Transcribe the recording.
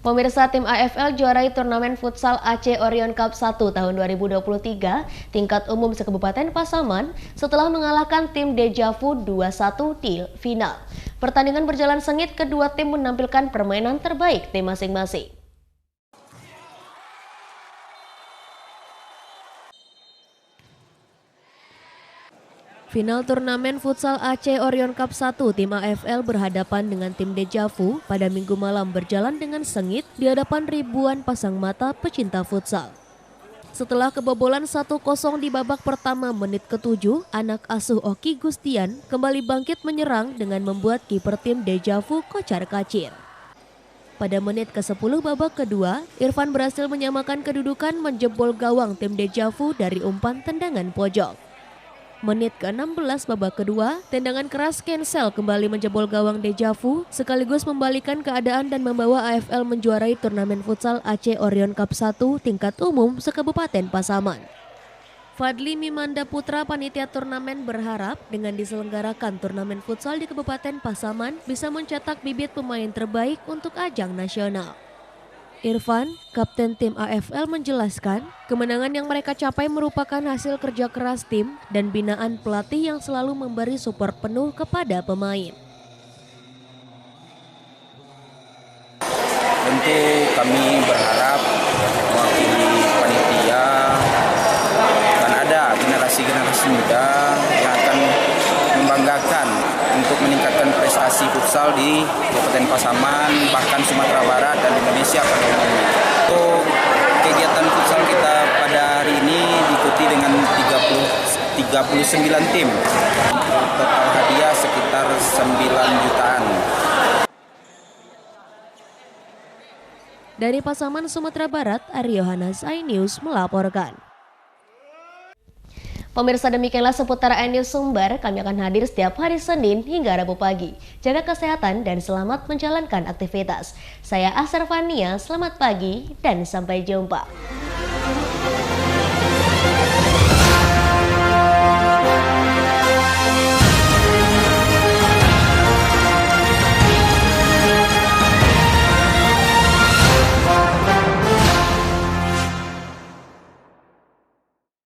Pemirsa, tim AFL juarai turnamen futsal Aceh Orion Cup 1 tahun 2023 tingkat umum se-Kabupaten Pasaman setelah mengalahkan tim Deja Vu 2-1 di final. Pertandingan berjalan sengit, kedua tim menampilkan permainan terbaik tim masing-masing. Final turnamen futsal Aceh Orion Cup 1 tim AFL berhadapan dengan tim Deja Vu pada Minggu malam berjalan dengan sengit di hadapan ribuan pasang mata pecinta futsal. Setelah kebobolan 1-0 di babak pertama menit ke-7, anak asuh Oki Gustian kembali bangkit menyerang dengan membuat kiper tim Deja Vu kocar-kacir. Pada menit ke-10 babak kedua, Irfan berhasil menyamakan kedudukan menjebol gawang tim Deja Vu dari umpan tendangan pojok. Menit ke-16 babak kedua, tendangan keras Cancel kembali menjebol gawang Deja Vu sekaligus membalikan keadaan dan membawa AFL menjuarai turnamen futsal Aceh Orion Cup 1 tingkat umum se-Kabupaten Pasaman. Fadli Mimanda Putra, panitia turnamen, berharap dengan diselenggarakan turnamen futsal di Kabupaten Pasaman bisa mencetak bibit pemain terbaik untuk ajang nasional. Irfan, kapten tim AFL, menjelaskan kemenangan yang mereka capai merupakan hasil kerja keras tim dan binaan pelatih yang selalu memberi support penuh kepada pemain. Tentu kami berharap mewakili panitia dan ada generasi-generasi muda yang akan membanggakan untuk meningkatkan prestasi futsal di Kabupaten Pasaman, bahkan Sumatera Barat dan Indonesia pada umumnya. Untuk kegiatan futsal kita pada hari ini diikuti dengan 39 tim. Total hadiah sekitar 9 jutaan. Dari Pasaman, Sumatera Barat, Aryo Hanas, iNews melaporkan. Pemirsa, demikianlah seputar iNews Sumbar. Kami akan hadir setiap hari Senin hingga Rabu pagi. Jaga kesehatan dan selamat menjalankan aktivitas. Saya Asar Fania, selamat pagi dan sampai jumpa.